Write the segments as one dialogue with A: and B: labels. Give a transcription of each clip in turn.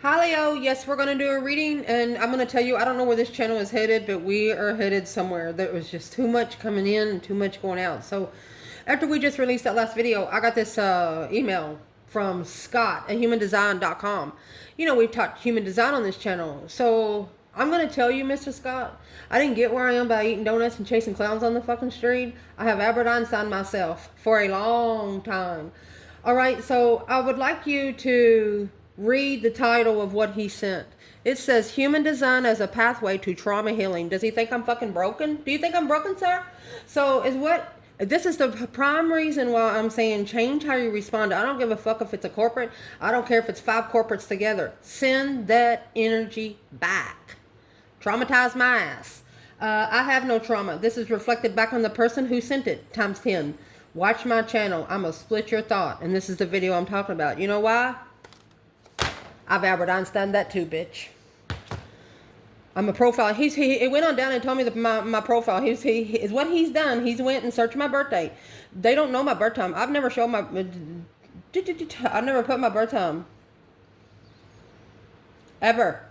A: Hi Leo, yes, we're going to do a reading, and I'm going to tell you, I don't know where this channel is headed, but we are headed somewhere. There was just too much coming in and too much going out. So after we just released that last video, I got this email from Scott at humandesign.com. You know, we've taught human design on this channel. So I'm going to tell you, Mr. Scott, I didn't get where I am by eating donuts and chasing clowns on the fucking street. I have Albert Einstein myself for a long time. All right, so I would like you to read the title of what he sent. It says, Human Design as a Pathway to Trauma Healing. Does he think I'm fucking broken? Do you think I'm broken, sir? So this is the prime reason why I'm saying change how you respond. I don't give a fuck if it's a corporate. I don't care if it's 5 corporates together. Send that energy back. Traumatize my ass. I have no trauma. This is reflected back on the person who sent it times 10. Watch my channel. I'm going to split your thought. And this is the video I'm talking about. You know why? I've Albert Einstein that too, bitch. I'm a profile. He went on down and told me that my profile. He is what he's done. He's went and searched my birthday. They don't know my birth time. I've never showed my. I've never put my birth time. Ever.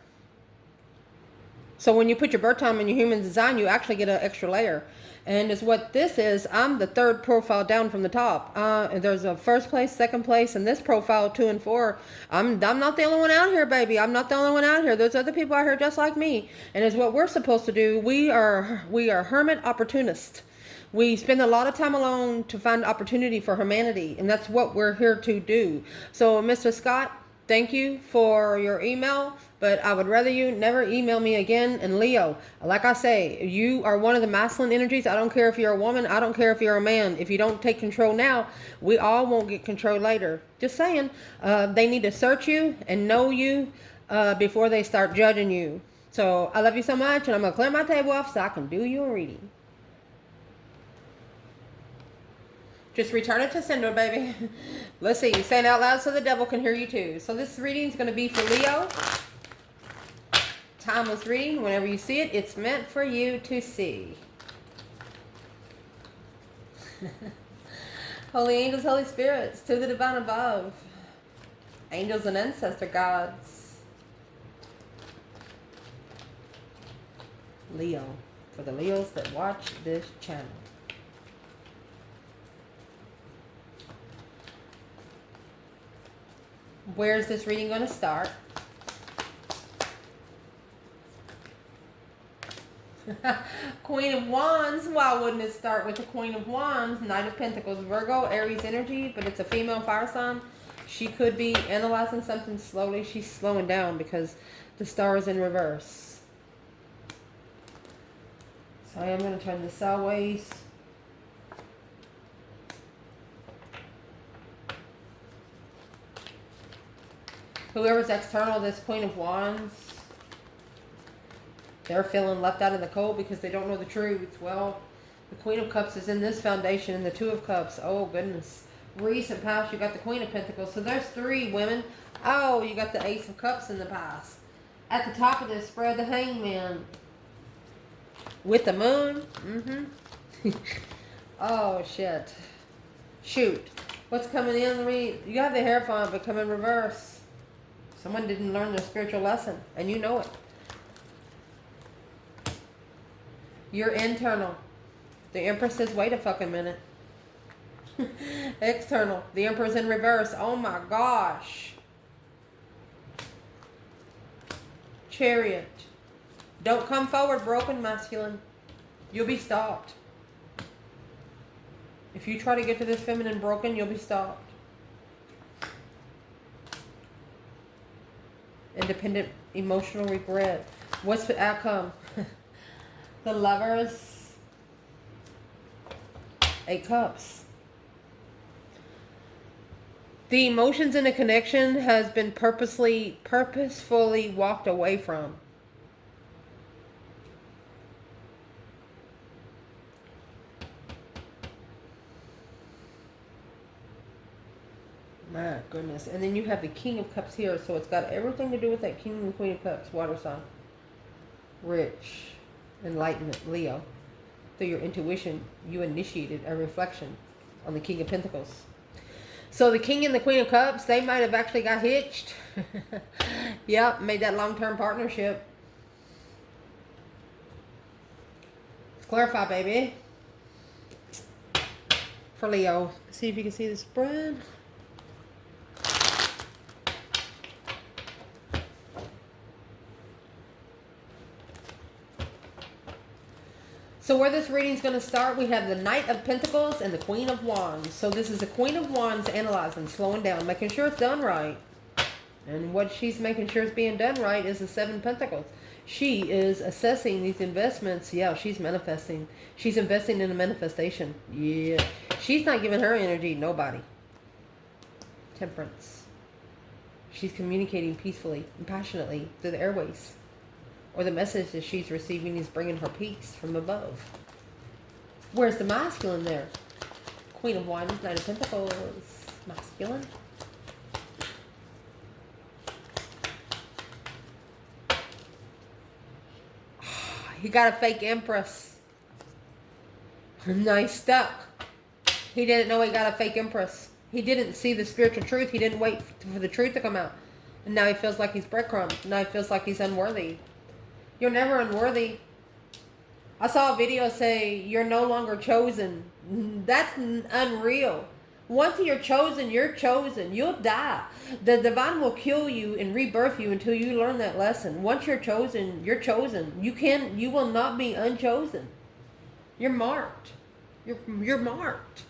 A: So when you put your birth time in your human design, you actually get an extra layer. And is what this is. I'm the 3rd profile down from the top. There's a 1st place, 2nd place, and this profile 2 and 4. I'm not the only one out here, baby. I'm not the only one out here. There's other people out here just like me. And is what we're supposed to do. We are hermit opportunists. We spend a lot of time alone to find opportunity for humanity, and that's what we're here to do. So, Mr. Scott, thank you for your email, but I would rather you never email me again. And Leo, like I say, you are one of the masculine energies. I don't care if you're a woman. I don't care if you're a man. If you don't take control now, we all won't get control later. Just saying. They need to search you and know you before they start judging you. So I love you so much, and I'm going to clear my table off so I can do you a reading. Just return it to sender, baby. Let's see. Say it out loud so the devil can hear you too. So this reading is going to be for Leo. Timeless reading. Whenever you see it, it's meant for you to see. Holy angels, holy spirits, to the divine above. Angels and ancestor gods. Leo. For the Leos that watch this channel. Where's this reading going to start? Queen of Wands. Why wouldn't it start with the Queen of Wands? Knight of Pentacles, Virgo, Aries energy, but it's a female fire sign. She could be analyzing something slowly. She's slowing down because the star is in reverse. So I am going to turn this sideways. Whoever's external, this Queen of Wands, they're feeling left out in the cold because they don't know the truth. Well, the Queen of Cups is in this foundation and the 2 of Cups. Oh, goodness. Recent past, you got the Queen of Pentacles. So there's 3 women. Oh, you got the Ace of Cups in the past. At the top of this spread, the Hangman. With the moon. Oh, shit. Shoot. What's coming in? You have the Hierophant, but come in reverse. Someone didn't learn their spiritual lesson, and you know it. You're internal. The Empress says, wait a fucking minute. External. The Emperor's in reverse. Oh my gosh. Chariot. Don't come forward, broken masculine. You'll be stopped. If you try to get to this feminine broken, you'll be stopped. Independent emotional regret. What's the outcome? The Lovers. 8 Cups. The emotions in a connection has been purposefully walked away from. My goodness. And then you have the King of Cups here. So it's got everything to do with that King and Queen of Cups. Water sign. Rich. Enlightenment. Leo. Through your intuition, you initiated a reflection on the King of Pentacles. So the King and the Queen of Cups, they might have actually got hitched. Yep, made that long-term partnership. Let's clarify, baby. For Leo. See if you can see the spread. So where this reading is going to start, we have the Knight of Pentacles and the Queen of Wands. So this is the Queen of Wands analyzing, slowing down, making sure it's done right. And what she's making sure is being done right is the Seven Pentacles. She is assessing these investments. Yeah, she's manifesting. She's investing in a manifestation. Yeah. She's not giving her energy to nobody. Temperance. She's communicating peacefully and passionately through the airways. Or the message that she's receiving is bringing her peace from above. Where's the masculine there? Queen of Wands, Knight of Pentacles. Masculine. He got a fake Empress. Nice stuck. He didn't know he got a fake Empress. He didn't see the spiritual truth. He didn't wait for the truth to come out. And now he feels like he's breadcrumbed. Now he feels like he's unworthy. You're never unworthy. I saw a video say you're no longer chosen. That's unreal. Once you're chosen, you're chosen. You'll die. The divine will kill you and rebirth you until you learn that lesson. Once you're chosen, you're chosen. You will not be unchosen. You're marked. You're marked.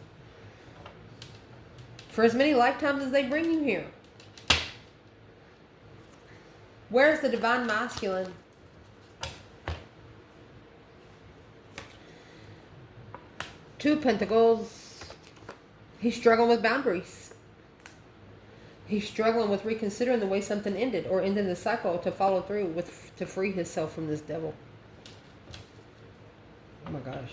A: For as many lifetimes as they bring you here. Where's the divine masculine? Two of Pentacles. He's struggling with boundaries. He's struggling with reconsidering the way something ended or ending the cycle to follow through with to free himself from this devil. Oh my gosh.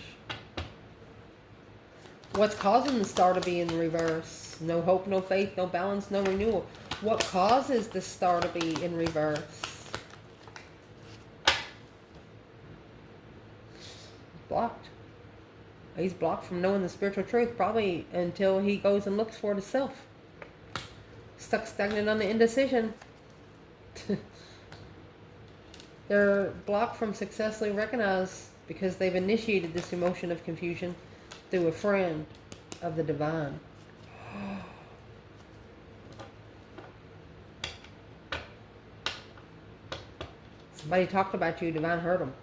A: What's causing the star to be in reverse? No hope, no faith, no balance, no renewal. What causes the star to be in reverse? Blocked. He's blocked from knowing the spiritual truth, probably until he goes and looks for it himself. Stuck stagnant on the indecision. They're blocked from successfully recognized because they've initiated this emotion of confusion through a friend of the divine. Somebody talked about you, divine heard them.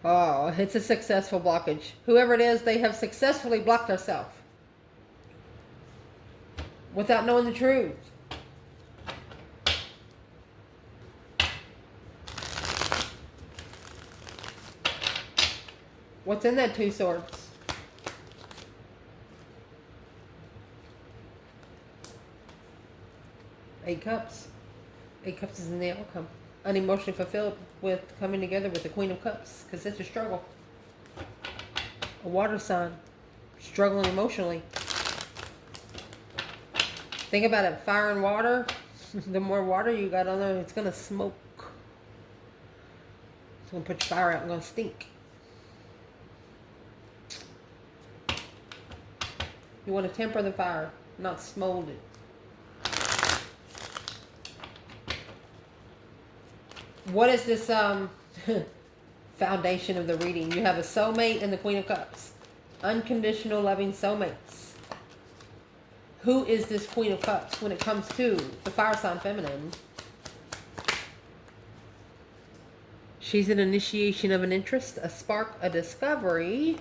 A: Oh, it's a successful blockage. Whoever it is, they have successfully blocked themselves without knowing the truth. What's in that Two Swords? Eight Cups. Eight Cups is in the outcome. Unemotionally fulfilled with coming together with the Queen of Cups, because it's a struggle. A water sign. Struggling emotionally. Think about it. Fire and water. The more water you got on there, it's going to smoke. It's going to put your fire out and going to stink. You want to temper the fire, not smold it. What is this foundation of the reading? You have a soulmate and the Queen of Cups. Unconditional loving soulmates. Who is this Queen of Cups when it comes to the fire sign feminine? She's an initiation of an interest, a spark, a discovery.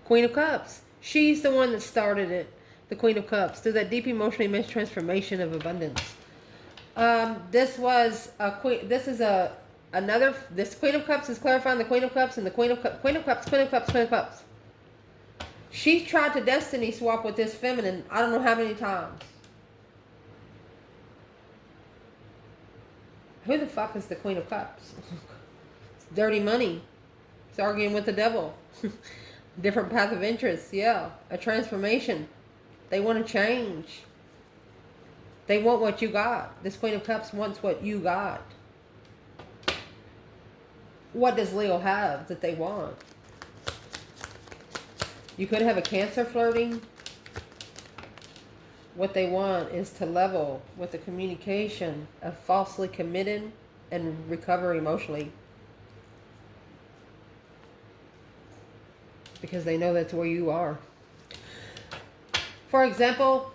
A: Queen of Cups. She's the one that started it. The Queen of Cups. Through that deep emotionally immense transformation of abundance. This was a queen. This is another. This Queen of Cups is clarifying the Queen of Cups and the Queen of Cups. Queen of Cups. Queen of Cups. Queen of Cups. She's tried to destiny swap with this feminine. I don't know how many times. Who the fuck is the Queen of Cups? It's dirty money. It's arguing with the devil. Different path of interest. Yeah, a transformation. They want to change. They want what you got. This Queen of Cups wants what you got. What does Leo have that they want? You could have a Cancer flirting. What they want is to level with the communication of falsely committed and recover emotionally. Because they know that's where you are. For example,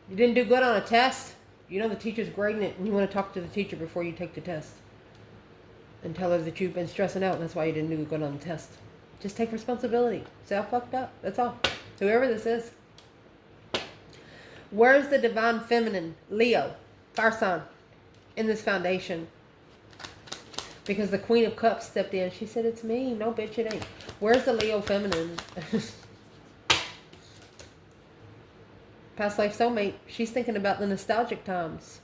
A: you didn't do good on a test. You know the teacher's grading it, and you want to talk to the teacher before you take the test. And tell her that you've been stressing out, and that's why you didn't do good on the test. Just take responsibility. Say I fucked up. That's all. Whoever this is. Where's the divine feminine, Leo, fire sign, in this foundation? Because the Queen of Cups stepped in. She said, it's me. No, bitch, it ain't. Where's the Leo feminine? Past life soulmate. She's thinking about the nostalgic times.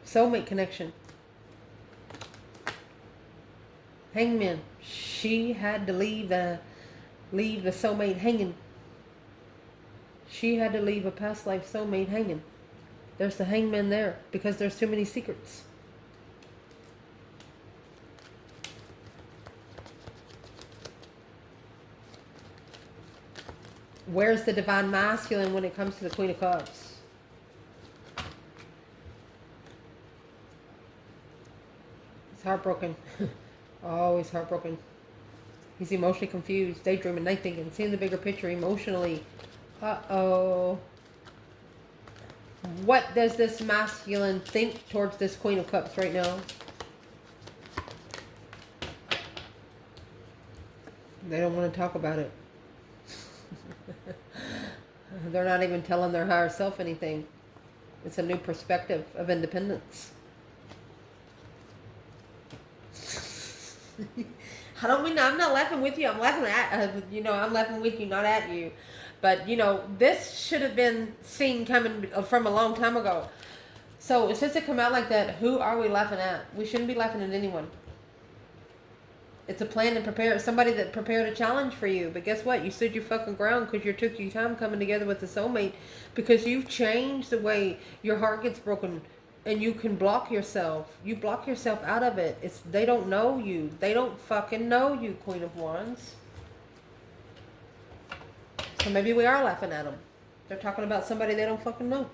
A: Soulmate connection. Hangman. She had to leave the soulmate hanging. She had to leave a past life soulmate hanging. There's the hangman there because there's too many secrets. Where's the divine masculine when it comes to the Queen of Cups? He's heartbroken. Always heartbroken. He's emotionally confused, daydreaming, night thinking, seeing the bigger picture emotionally. Uh-oh. What does this masculine think towards this Queen of Cups right now? They don't want to talk about it. They're not even telling their higher self anything. It's a new perspective of independence. I don't mean, I'm not laughing with you. I'm laughing at, I'm laughing with you, not at you. But, this should have been seen coming from a long time ago. So, since it come out like that, who are we laughing at? We shouldn't be laughing at anyone. It's a plan and prepare. Somebody that prepared a challenge for you. But guess what? You stood your fucking ground because you took your time coming together with the soulmate. Because you've changed the way your heart gets broken. And you can block yourself. You block yourself out of it. They don't know you. They don't fucking know you, Queen of Wands. So maybe we are laughing at them. They're talking about somebody they don't fucking know.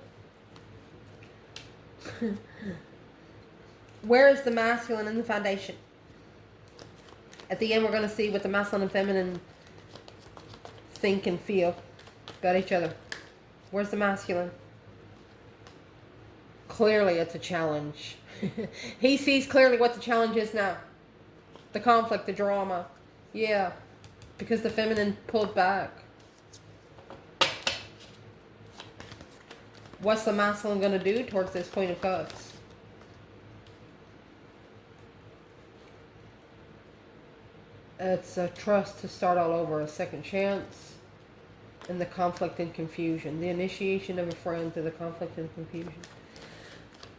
A: Where is the masculine in the foundation? At the end, we're going to see what the masculine and feminine think and feel about each other. Where's the masculine? Clearly, it's a challenge. He sees clearly what the challenge is now. The conflict, the drama. Yeah. Because the feminine pulled back. What's the masculine going to do towards this Queen of Cups? It's a trust to start all over, a second chance, and the conflict and confusion. The initiation of a friend through the conflict and confusion.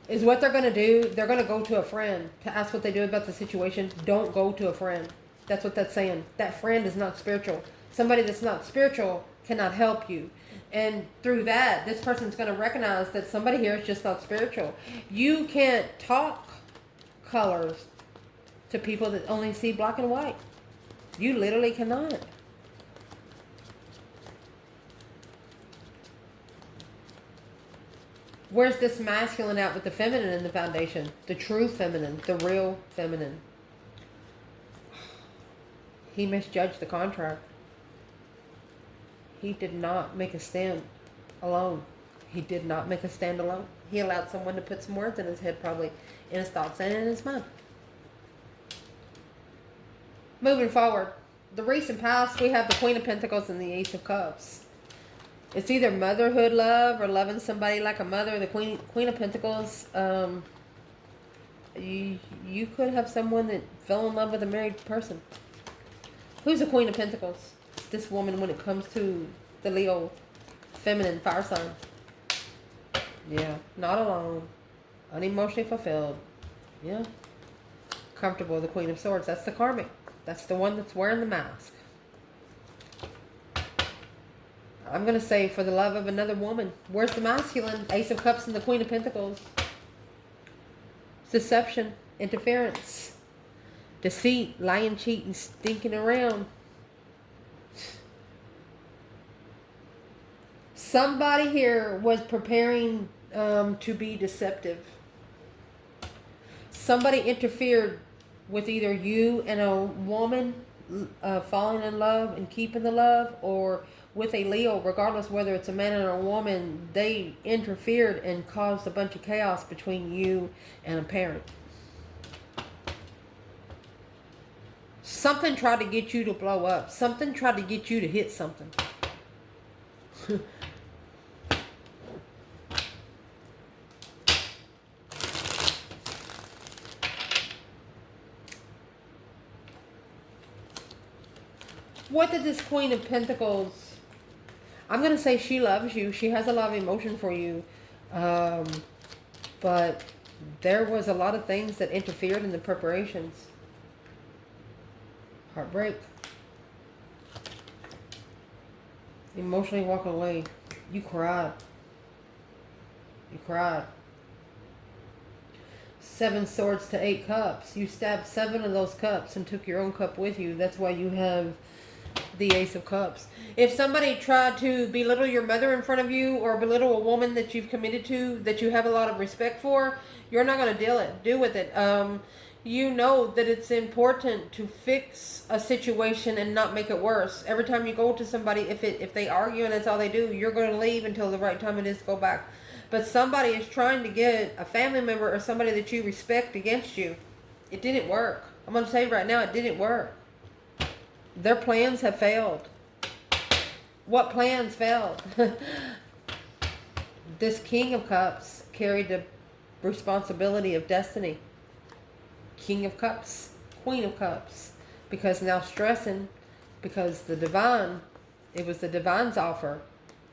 A: Is what they're going to do. They're going to go to a friend to ask what they do about the situation. Don't go to a friend. That's what that's saying. That friend is not spiritual. Somebody that's not spiritual cannot help you. And through that, this person's going to recognize that somebody here is just not spiritual. You can't talk colors to people that only see black and white. You literally cannot. Where's this masculine at with the feminine in the foundation? The true feminine, the real feminine. He misjudged the contract. He did not make a stand alone. He did not make a stand alone. He allowed someone to put some words in his head, probably in his thoughts and in his mind. Moving forward, the recent past, we have the Queen of Pentacles and the Ace of Cups. It's either motherhood love or loving somebody like a mother. The Queen of Pentacles, you could have someone that fell in love with a married person. Who's the Queen of Pentacles? This woman when it comes to the Leo feminine fire sign. Yeah, not alone. Unemotionally fulfilled. Yeah. Comfortable, the Queen of Swords. That's the karmic. That's the one that's wearing the mask. I'm going to say for the love of another woman. Where's the masculine? Ace of Cups and the Queen of Pentacles. Deception. Interference. Deceit. Lying, cheating, stinking around. Somebody here was preparing to be deceptive. Somebody interfered with either you and a woman falling in love and keeping the love, or with a Leo, regardless whether it's a man or a woman. They interfered and caused a bunch of chaos between you and a parent. Something tried to get you to blow up. Something tried to get you to hit something. What did this Queen of Pentacles... I'm going to say she loves you. She has a lot of emotion for you. But there was a lot of things that interfered in the preparations. Heartbreak. Emotionally walking away. You cried. You cried. 7 swords to 8 cups. You stabbed 7 of those cups and took your own cup with you. That's why you have the Ace of Cups. If somebody tried to belittle your mother in front of you, or belittle a woman that you've committed to, that you have a lot of respect for, you're not going to deal with it. You know that it's important to fix a situation and not make it worse. Every time you go to somebody, if they argue and that's all they do, you're going to leave until the right time it is to go back. But somebody is trying to get a family member or somebody that you respect against you. It didn't work. I'm going to tell you right now, it didn't work. Their plans have failed. What plans failed? This King of Cups carried the responsibility of destiny. King of Cups, Queen of Cups. Because now stressing, because the divine, it was the divine's offer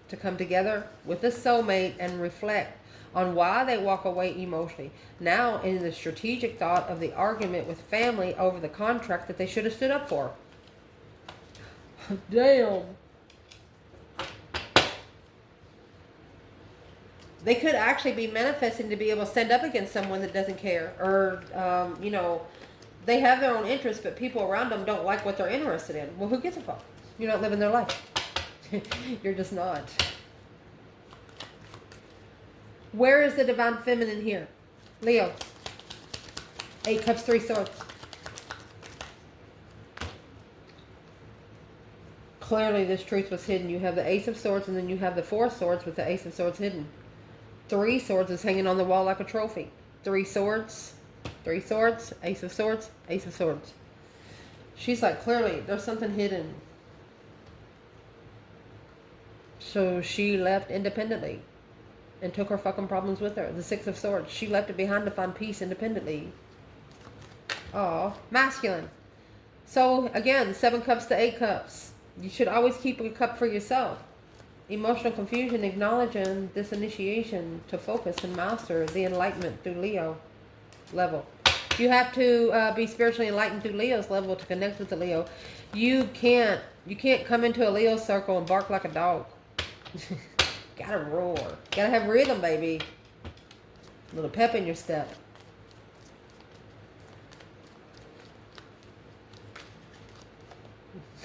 A: to come together with the soulmate and reflect on why they walk away emotionally. Now in the strategic thought of the argument with family over the contract that they should have stood up for. Damn. They could actually be manifesting to be able to stand up against someone that doesn't care. Or, you know, they have their own interests, but people around them don't like what they're interested in. Well, who gives a fuck? You're not living their life. You're just not. Where is the divine feminine here? Leo. 8 cups, 3 swords. Clearly this truth was hidden. You have the Ace of Swords, and then you have the 4 swords with the Ace of Swords hidden. 3 swords is hanging on the wall like a trophy. 3 swords, 3 swords, Ace of Swords, Ace of Swords. She's like, clearly there's something hidden. So she left independently and took her fucking problems with her. The 6 of Swords. She left it behind to find peace independently. Oh, masculine. So again, 7 cups to 8 cups. You should always keep a cup for yourself. Emotional confusion, acknowledging this initiation to focus and master the enlightenment through Leo level. You have to be spiritually enlightened through Leo's level to connect with the Leo. You can't come into a Leo circle and bark like a dog. Gotta roar. Gotta have rhythm, baby. A little pep in your step.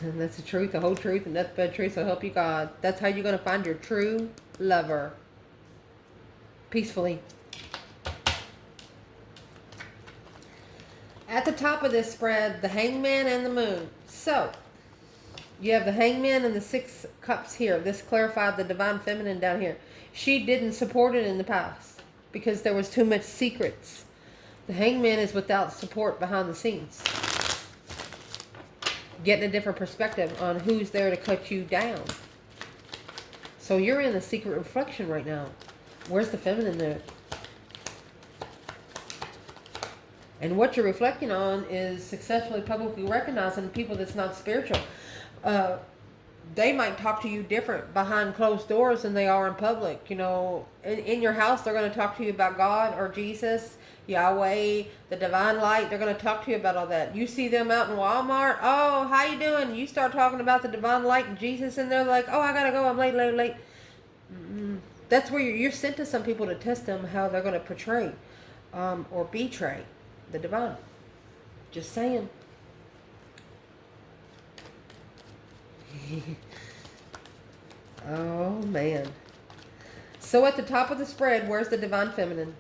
A: And that's the truth, the whole truth, and that's the truth, so help you God. That's how you're going to find your true lover. Peacefully. At the top of this spread, the Hangman and the Moon. So, you have the Hangman and the 6 cups here. This clarified the divine feminine down here. She didn't support it in the past because there was too much secrets. The Hangman is without support behind the scenes. Getting a different perspective on who's there to cut you down. So you're in a secret reflection right now. Where's the feminine there? And what you're reflecting on is successfully publicly recognizing people that's not spiritual. They might talk to you different behind closed doors than they are in public. You know, in your house, they're going to talk to you about God or Jesus, Yahweh, the divine light. They're going to talk to you about all that. You see them out in Walmart. Oh, how you doing? You start talking about the divine light and Jesus, and they're like, oh, I got to go. I'm late. That's where you're sent to some people to test them how they're going to portray or betray the divine. Just saying. Oh, man. So at the top of the spread, where's the Divine Feminine?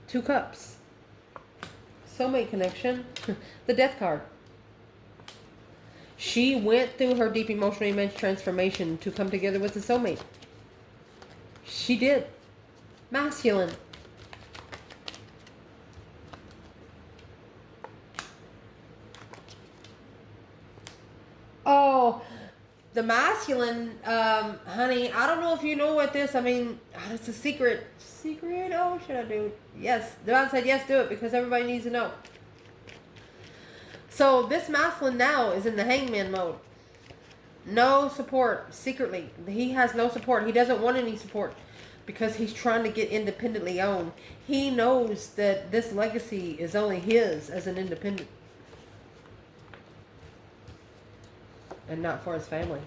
A: 2 cups. Soulmate connection. The Death card. She went through her deep emotional image transformation to come together with the soulmate. She did. Masculine. Oh, the masculine, honey, I don't know if you know what this, I mean, it's a secret. Secret? Oh, should I do it? Yes. Devon said yes, do it, because everybody needs to know. So this masculine now is in the hangman mode. No support, secretly. He has no support. He doesn't want any support because he's trying to get independently owned. He knows that this legacy is only his as an independent. And not for his family.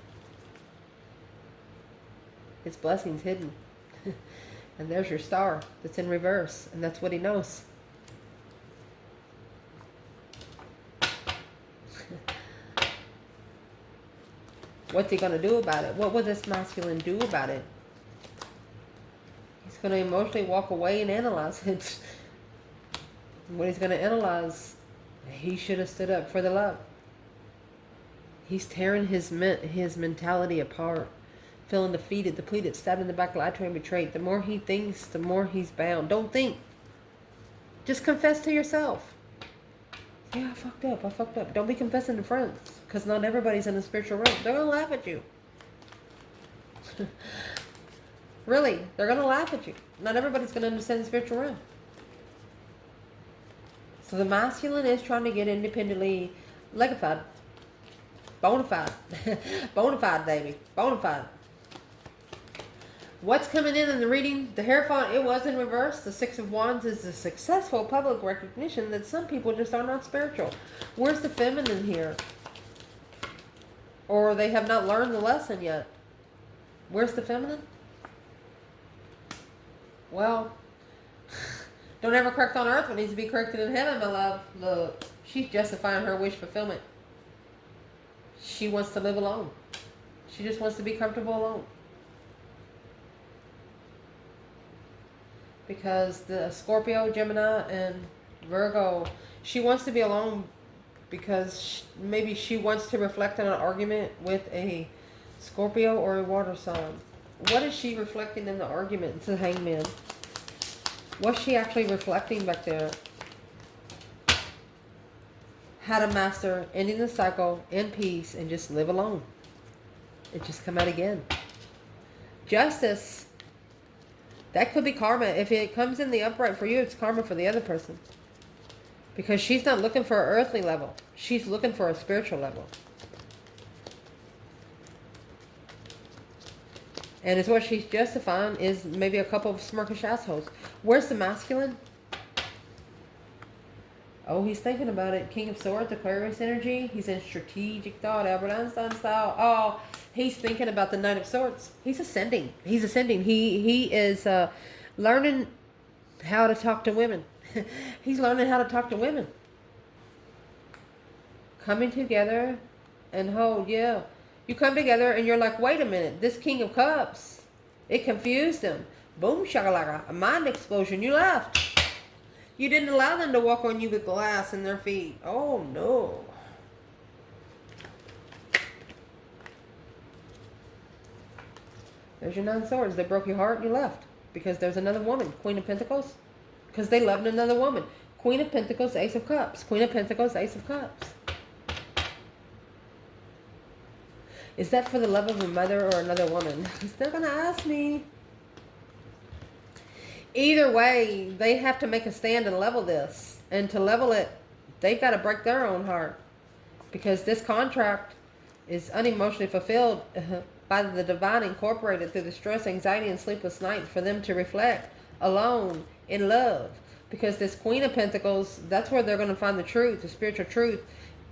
A: His blessing's hidden. And there's your star that's in reverse. And that's what he knows. What's he going to do about it? What will this masculine do about it? He's going to emotionally walk away and analyze it. What he's going to analyze, he should have stood up for the love. He's tearing his mentality apart. Feeling defeated, depleted, stabbed in the back, lied to and betrayed. The more he thinks, the more he's bound. Don't think. Just confess to yourself. Yeah, I fucked up. I fucked up. Don't be confessing to friends. Because not everybody's in the spiritual realm. They're going to laugh at you. Really. They're going to laugh at you. Not everybody's going to understand the spiritual realm. So the masculine is trying to get independently legified. Bonafide. Bonafide, baby. Bonafide. What's coming in the reading? The Hierophant, it was in reverse. The 6 of Wands is a successful public recognition that some people just are not spiritual. Where's the feminine here? Or they have not learned the lesson yet. Where's the feminine? Well, don't ever correct on earth what needs to be corrected in heaven, my love. Look, she's justifying her wish fulfillment. She wants to live alone. She just wants to be comfortable alone. Because the Scorpio, Gemini, and Virgo, she wants to be alone because maybe she wants to reflect on an argument with a Scorpio or a water sign. What is she reflecting in the argument to the Hangman? What's she actually reflecting back there? How to master ending the cycle in peace and just live alone. It just come out again. Justice. That could be karma. If it comes in the upright for you, it's karma for the other person. Because she's not looking for an earthly level. She's looking for a spiritual level. And it's what she's justifying is maybe a couple of smirkish assholes. Where's the masculine? Oh, he's thinking about it. King of Swords, Aquarius energy. He's in strategic thought, Albert Einstein style. Oh, he's thinking about the Knight of Swords. He's ascending. He's ascending. He is learning how to talk to women. He's learning how to talk to women. Coming together and hold, yeah. You come together and you're like, wait a minute. This King of Cups, it confused him. Boom, shakalaka. A mind explosion. You left. You didn't allow them to walk on you with glass in their feet. Oh, no. There's your 9 swords. They broke your heart and you left. Because there's another woman. Queen of Pentacles. Because they loved another woman. Queen of Pentacles, Ace of Cups. Queen of Pentacles, Ace of Cups. Is that for the love of a mother or another woman? They're going to ask me. Either way, they have to make a stand and level this. And to level it, they've got to break their own heart. Because this contract is unemotionally fulfilled by the divine incorporated through the stress, anxiety, and sleepless nights for them to reflect alone in love. Because this Queen of Pentacles, that's where they're going to find the truth, the spiritual truth.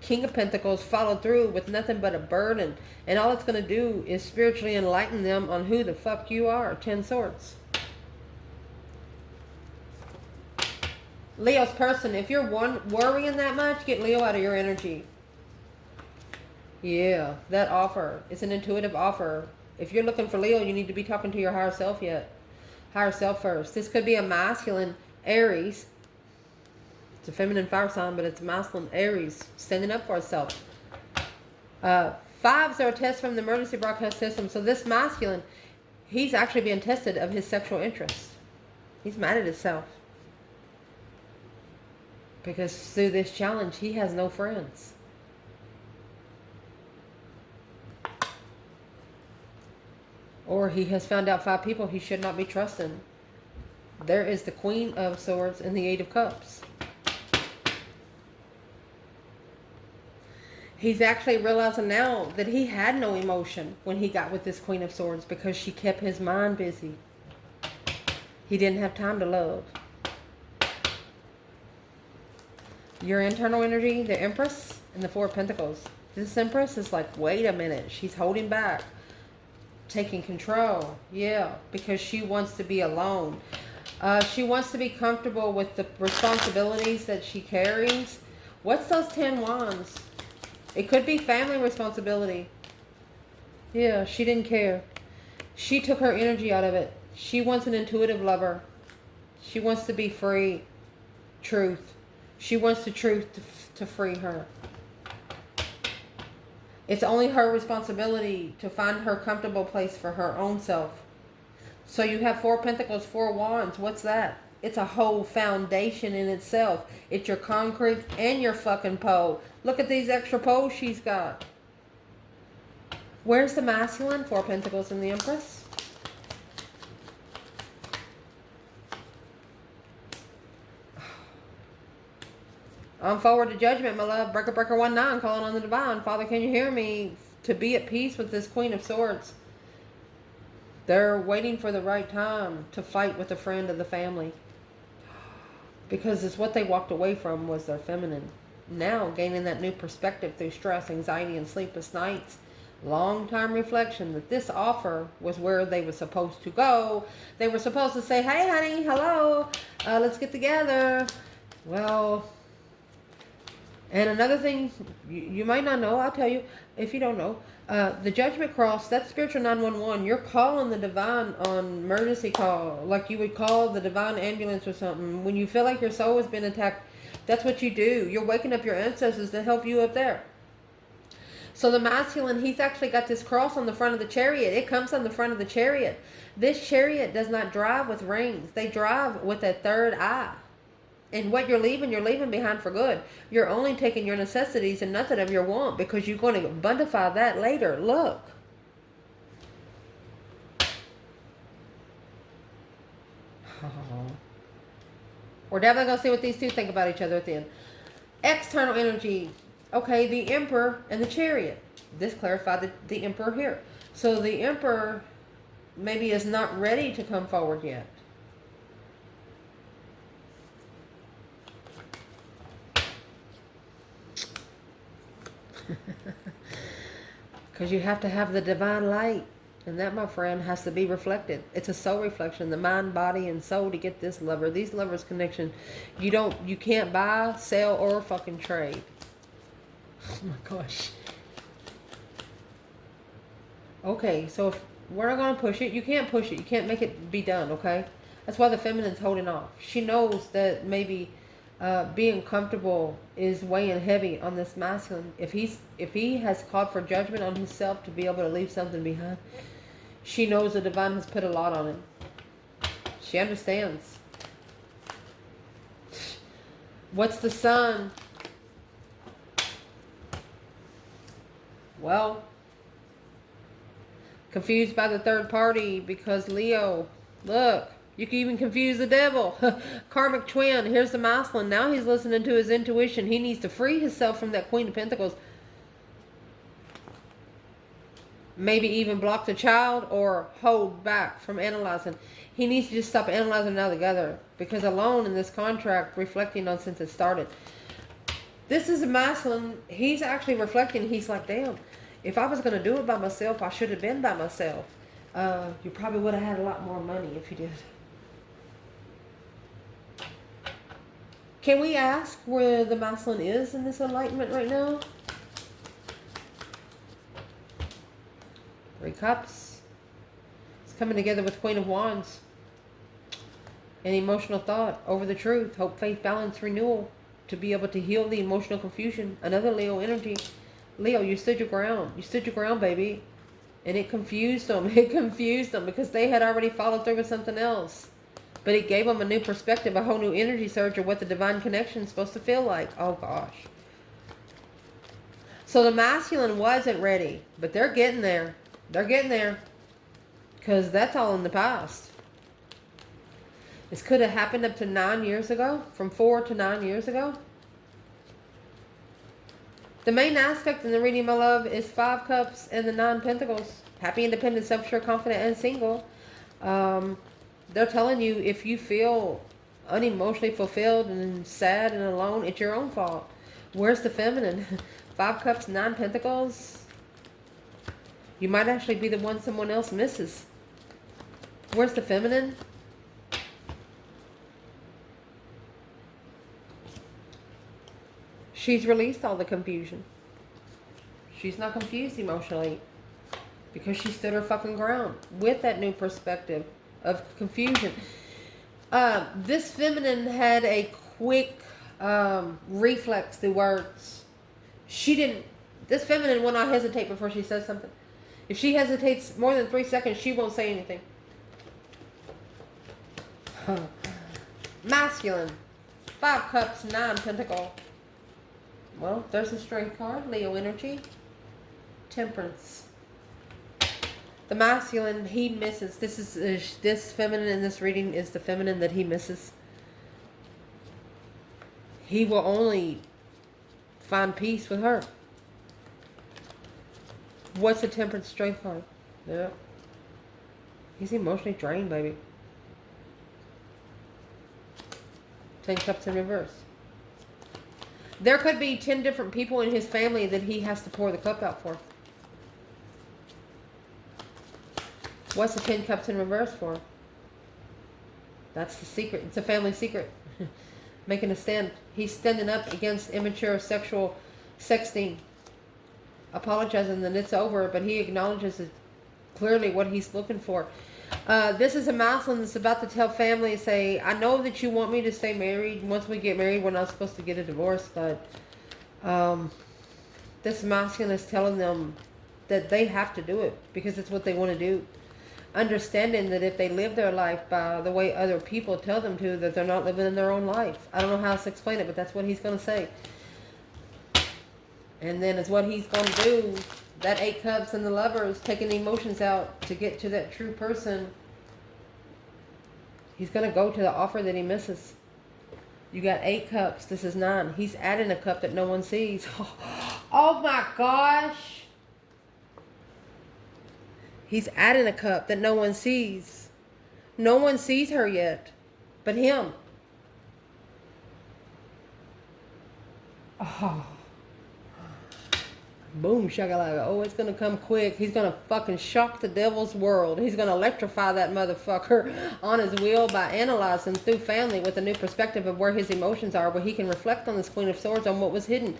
A: King of Pentacles followed through with nothing but a burden. And all it's going to do is spiritually enlighten them on who the fuck you are. 10 swords. Leo's person, if you're worrying that much, get Leo out of your energy. Yeah, that offer. It's an intuitive offer. If you're looking for Leo, you need to be talking to your higher self yet. Higher self first. This could be a masculine Aries. It's a feminine fire sign, but it's a masculine Aries standing up for itself. Fives are a test from the emergency broadcast system. So this masculine, he's actually being tested of his sexual interest. He's mad at himself. Because through this challenge, he has no friends. Or he has found out 5 people he should not be trusting. There is the Queen of Swords and the 8 of Cups. He's actually realizing now that he had no emotion when he got with this Queen of Swords because she kept his mind busy. He didn't have time to love. Your internal energy, the Empress and the 4 of Pentacles. This Empress is like, wait a minute. She's holding back. Taking control. Yeah, because she wants to be alone. She wants to be comfortable with the responsibilities that she carries. What's those 10 wands? It could be family responsibility. Yeah, she didn't care. She took her energy out of it. She wants an intuitive lover. She wants to be free. Truth. She wants the truth to free her. It's only her responsibility to find her comfortable place for her own self. So you have 4 Pentacles, 4 Wands. What's that? It's a whole foundation in itself. It's your concrete and your fucking pole. Look at these extra poles she's got. Where's the masculine? 4 Pentacles and the Empress. I'm forward to judgment, my love. Breaker, breaker, 1-9, calling on the divine. Father, can you hear me? To be at peace with this Queen of Swords. They're waiting for the right time to fight with a friend of the family. Because it's what they walked away from was their feminine. Now, gaining that new perspective through stress, anxiety, and sleepless nights. Long time reflection that this offer was where they were supposed to go. They were supposed to say, hey, honey, hello, let's get together. Well... And another thing, you might not know, I'll tell you, if you don't know, the Judgment Cross, that's spiritual 911. You're calling the divine on emergency call, like you would call the divine ambulance or something. When you feel like your soul has been attacked, that's what you do. You're waking up your ancestors to help you up there. So the masculine, he's actually got this cross on the front of the chariot. It comes on the front of the chariot. This chariot does not drive with rings. They drive with a third eye. And what you're leaving behind for good. You're only taking your necessities and nothing of your want because you're going to abundify that later. Look. We're definitely going to see what these two think about each other at the end. External energy. Okay, the Emperor and the Chariot. This clarified the Emperor here. So the Emperor maybe is not ready to come forward yet. Because you have to have the divine light. And that, my friend, has to be reflected. It's a soul reflection. The mind, body, and soul to get this lover. These lovers connection. You can't buy, sell, or fucking trade. Oh my gosh. Okay, so if we're not going to push it, you can't push it. You can't make it be done, okay? That's why the feminine's holding off. She knows that maybe being comfortable is weighing heavy on this masculine. If he has called for judgment on himself to be able to leave something behind, she knows the divine has put a lot on him. She understands. What's the sun? Well, confused by the third party because Leo, look, you can even confuse the devil. Karmic twin. Here's the masculine. Now he's listening to his intuition. He needs to free himself from that Queen of Pentacles. Maybe even block the child or hold back from analyzing. He needs to just stop analyzing now together. Because alone in this contract, reflecting on since it started. This is a masculine. He's actually reflecting. He's like, damn, if I was going to do it by myself, I should have been by myself. You probably would have had a lot more money if you did. Can we ask where the masculine is in this enlightenment right now? 3 cups. coming together with Queen of Wands. An emotional thought over the truth. Hope, faith, balance, renewal. To be able to heal the emotional confusion. Another Leo energy. Leo, you stood your ground. You stood your ground, baby. And it confused them. It confused them because they had already followed through with something else. But it gave them a new perspective, a whole new energy surge of what the divine connection is supposed to feel like. Oh, gosh. So the masculine wasn't ready, but they're getting there. They're getting there. Because that's all in the past. This could have happened up to 9 years ago. From 4 to 9 years ago. The main aspect in the reading, my love, is 5 Cups and the 9 Pentacles. Happy, independent, self-sure, confident, and single. They're telling you if you feel unemotionally fulfilled and sad and alone, it's your own fault. Where's the feminine? 5 Cups, 9 Pentacles. You might actually be the one someone else misses. Where's the feminine? She's released all the confusion. She's not confused emotionally because she stood her fucking ground with that new perspective of confusion. This feminine had a quick reflex to words. This feminine will not hesitate before she says something. If she hesitates more than 3 seconds, she won't say anything. Masculine. 5 Cups, 9 Pentacles. Well, there's a strength card. Leo energy. Temperance. The masculine, he misses. This feminine in this reading is the feminine that he misses. He will only find peace with her. What's the temperance strength card? Yeah. He's emotionally drained, baby. 10 Cups in reverse. There could be 10 different people in his family that he has to pour the cup out for. What's the 10 Cups in reverse for? That's the secret. It's a family secret. Making a stand. He's standing up against immature sexual sexting. Apologizing that it's over, but he acknowledges it clearly what he's looking for. This is a masculine that's about to tell family, say, I know that you want me to stay married. Once we get married, we're not supposed to get a divorce, but this masculine is telling them that they have to do it because it's what they want to do. Understanding that if they live their life by the way other people tell them to, that they're not living in their own life. I don't know how else to explain it, but that's what he's going to say. And then it's what he's going to do. That 8 Cups and the Lovers, taking the emotions out to get to that true person. He's going to go to the offer that he misses. You got 8 Cups. This is 9. He's adding a cup that no one sees. Oh my gosh. He's adding a cup that no one sees. No one sees her yet, but him. Oh. Boom, shakalaka. Oh, it's going to come quick. He's going to fucking shock the devil's world. He's going to electrify that motherfucker on his wheel by analyzing through family with a new perspective of where his emotions are, where he can reflect on this Queen of Swords on what was hidden.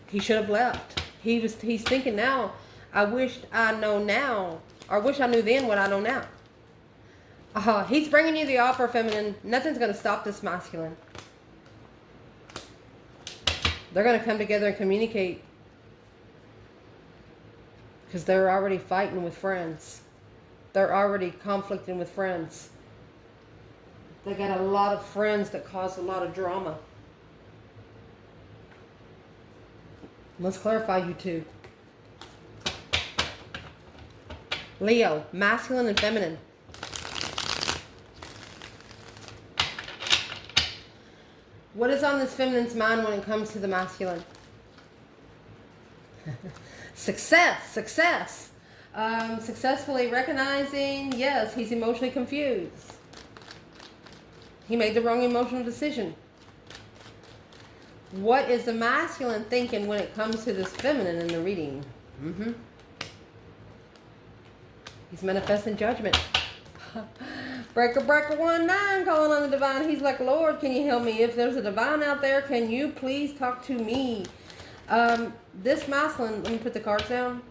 A: He should have left. He's thinking now, I wished I know now, or wish I knew then what I know now. He's bringing you the offer, feminine. Nothing's going to stop this masculine. They're going to come together and communicate. Because they're already fighting with friends. They're already conflicting with friends. They got a lot of friends that cause a lot of drama. Let's clarify you two. Leo, masculine and feminine. What is on this feminine's mind when it comes to the masculine? Success. Successfully recognizing, yes, he's emotionally confused. He made the wrong emotional decision. What is the masculine thinking when it comes to this feminine in the reading? He's manifesting judgment. Breaker 19 calling on the divine. He's like, Lord, can you help me? If there's a divine out there, can you please talk to me? This masculine, let me put the cards down.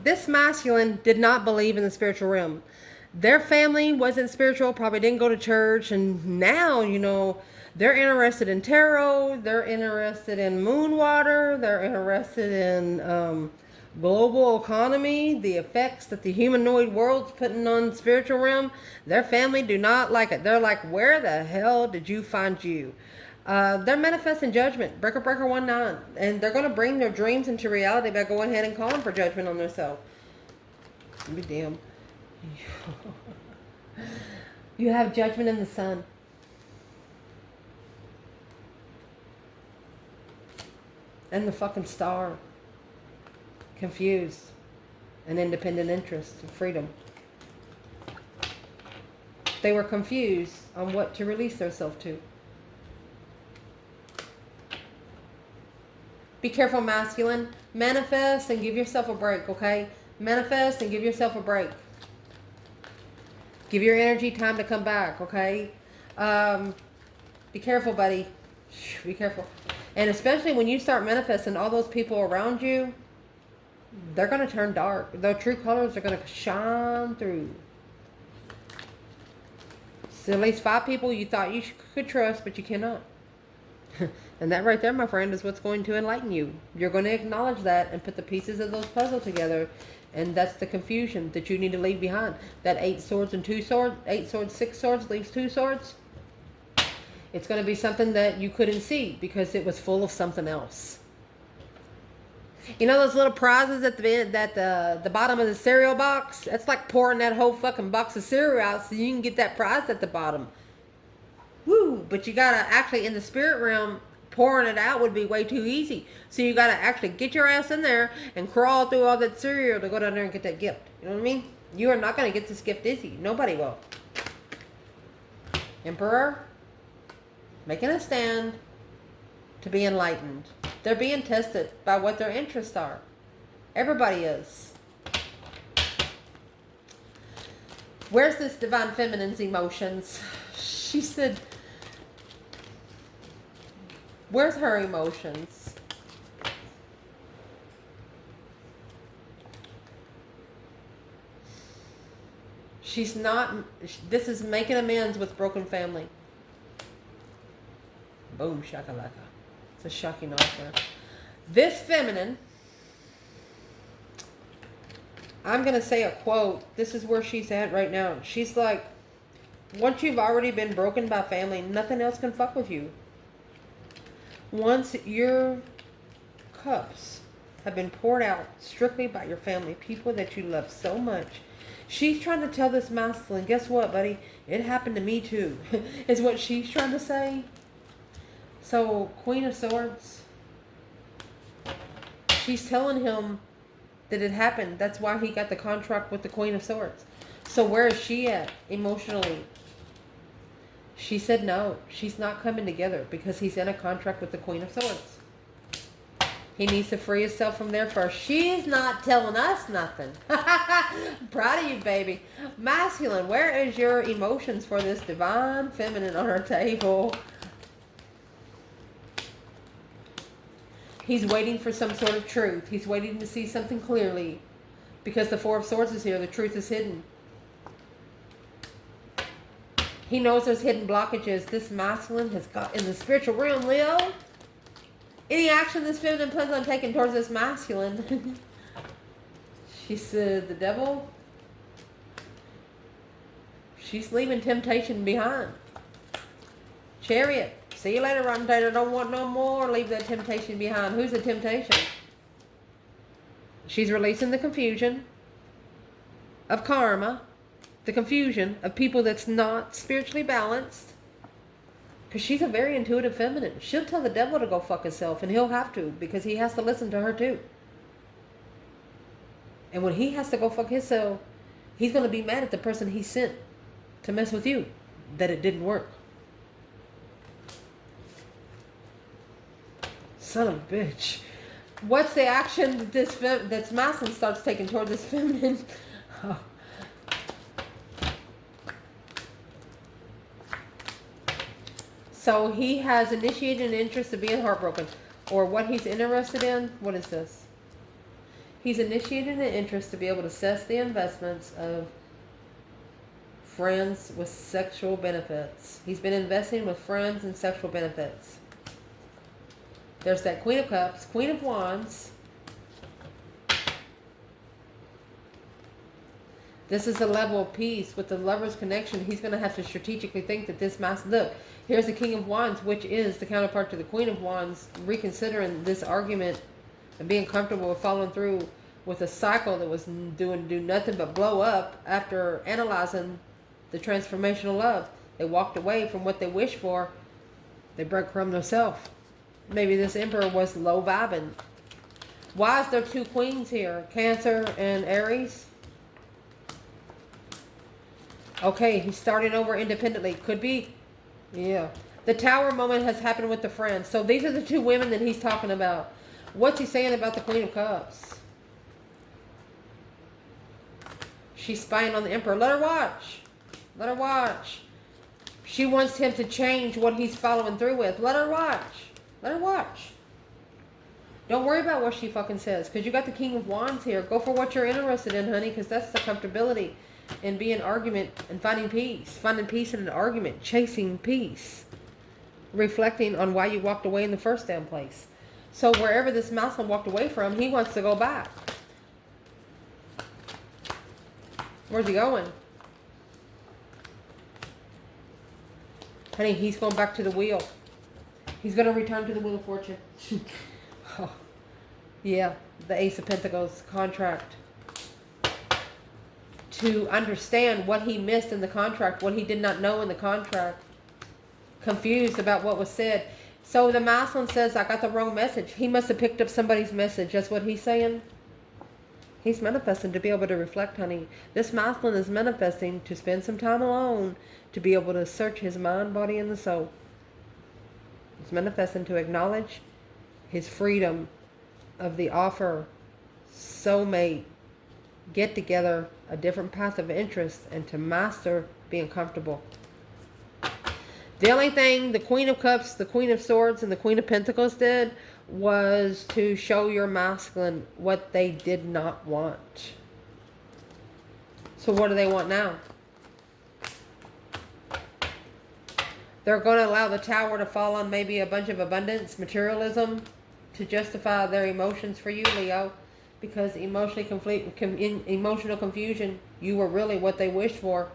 A: This masculine did not believe in the spiritual realm. Their family wasn't spiritual, probably didn't go to church, and now, you know, they're interested in tarot, they're interested in moon water, they're interested in global economy, the effects that the humanoid world's putting on the spiritual realm. Their family do not like it. They're like, where the hell did you find you? They're manifesting judgment, breaker, breaker, 1-9, and they're going to bring their dreams into reality by going ahead and calling for judgment on themselves. Be damn. You have judgment in the sun. And the fucking star. Confused. An independent interest and freedom. They were confused on what to release themselves to. Be careful, masculine. Manifest and give yourself a break, okay? Manifest and give yourself a break. Give your energy time to come back, okay? Be careful, buddy. Be careful. And especially when you start manifesting, all those people around you, they're going to turn dark. Their true colors are going to shine through. So at least 5 people you thought you could trust, but you cannot. And that right there, my friend, is what's going to enlighten you. You're going to acknowledge that and put the pieces of those puzzles together. And that's the confusion that you need to leave behind. That 8 swords and 2 swords, 8 swords, 6 swords leaves 2 swords. It's going to be something that you couldn't see because it was full of something else. You know those little prizes at the end, at the bottom of the cereal box? That's like pouring that whole fucking box of cereal out so you can get that prize at the bottom. Woo! But you gotta actually, in the spirit realm, pouring it out would be way too easy. So you gotta actually get your ass in there and crawl through all that cereal to go down there and get that gift. You know what I mean? You are not gonna get this gift easy. Nobody will. Emperor, making a stand to be enlightened. They're being tested by what their interests are. Everybody is. Where's this divine feminine's emotions? She said, where's her emotions? She's not, this is making amends with broken family. Boom, shakalaka. It's a shocking offer. This feminine, I'm going to say a quote. This is where she's at right now. She's like, once you've already been broken by family, nothing else can fuck with you. Once your cups have been poured out strictly by your family, people that you love so much, she's trying to tell this masculine, guess what, buddy? It happened to me too, is what she's trying to say. So, Queen of Swords, she's telling him that it happened. That's why he got the contract with the Queen of Swords. So where is she at emotionally? She said no, she's not coming together because he's in a contract with the Queen of Swords. He needs to free himself from there first. She's not telling us nothing. I'm proud of you, baby. Masculine, where is your emotions for this divine feminine on our table? He's waiting for some sort of truth. He's waiting to see something clearly. Because the 4 of Swords is here. The truth is hidden. He knows there's hidden blockages this masculine has got in the spiritual realm, Leo. Any action this feminine plans on taking towards this masculine. She said, the devil. She's leaving temptation behind. Chariot. See you later, rotten tater. Don't want no more. Leave that temptation behind. Who's the temptation? She's releasing the confusion of karma. The confusion of people that's not spiritually balanced. Because she's a very intuitive feminine. She'll tell the devil to go fuck himself. And he'll have to. Because he has to listen to her too. And when he has to go fuck himself, he's going to be mad at the person he sent to mess with you. That it didn't work. Son of a bitch. What's the action that that's masculine starts taking toward this feminine? Oh. So he has initiated an interest of being heartbroken. Or what he's interested in. What is this? He's initiated an interest to be able to assess the investments of friends with sexual benefits. He's been investing with friends and sexual benefits. There's that Queen of Cups, Queen of Wands. This is a level of peace with the lover's connection. He's going to have to strategically think that this look, here's the King of Wands, which is the counterpart to the Queen of Wands, reconsidering this argument and being comfortable with following through with a cycle that was do nothing but blow up after analyzing the transformational love. They walked away from what they wished for. They broke from themselves. Maybe this Emperor was low vibing. Why is there two queens here? Cancer and Aries? Okay, he's starting over independently. Could be. Yeah. The Tower moment has happened with the friends. So these are the two women that he's talking about. What's he saying about the Queen of Cups? She's spying on the Emperor. Let her watch. Let her watch. She wants him to change what he's following through with. Let her watch. Let her watch. Don't worry about what she fucking says. Because you got the King of Wands here. Go for what you're interested in, honey. Because that's the comfortability in being argument and finding peace. Finding peace in an argument. Chasing peace. Reflecting on why you walked away in the first damn place. So wherever this Muslim walked away from, he wants to go back. Where's he going? Honey, he's going back to the wheel. He's going to return to the Wheel of Fortune. Oh, yeah, the Ace of Pentacles contract. To understand what he missed in the contract, what he did not know in the contract. Confused about what was said. So the Muslim says, I got the wrong message. He must have picked up somebody's message. That's what he's saying. He's manifesting to be able to reflect, honey. This Muslim is manifesting to spend some time alone to be able to search his mind, body, and the soul. He's manifesting to acknowledge his freedom of the offer, soulmate, get together, a different path of interest, and to master being comfortable. The only thing the Queen of Cups, the Queen of Swords, and the Queen of Pentacles did was to show your masculine what they did not want. So what do they want now? They're going to allow the Tower to fall on maybe a bunch of abundance, materialism, to justify their emotions for you, Leo. Because emotional confusion, you were really what they wished for.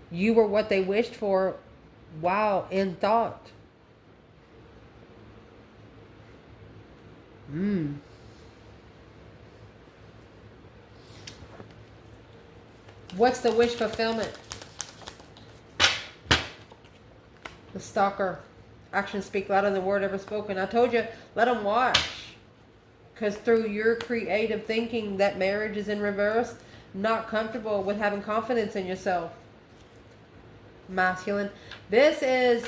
A: You were what they wished for. Wow, in thought. What's the wish fulfillment? The Stalker. Actions speak louder than the word ever spoken. I told you, let them watch. Because through your creative thinking, that marriage is in reverse. Not comfortable with having confidence in yourself. Masculine. This is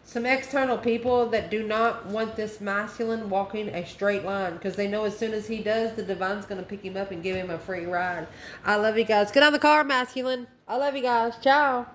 A: some external people that do not want this masculine walking a straight line. Because they know as soon as he does, the divine's going to pick him up and give him a free ride. I love you guys. Get on the car, masculine. I love you guys. Ciao.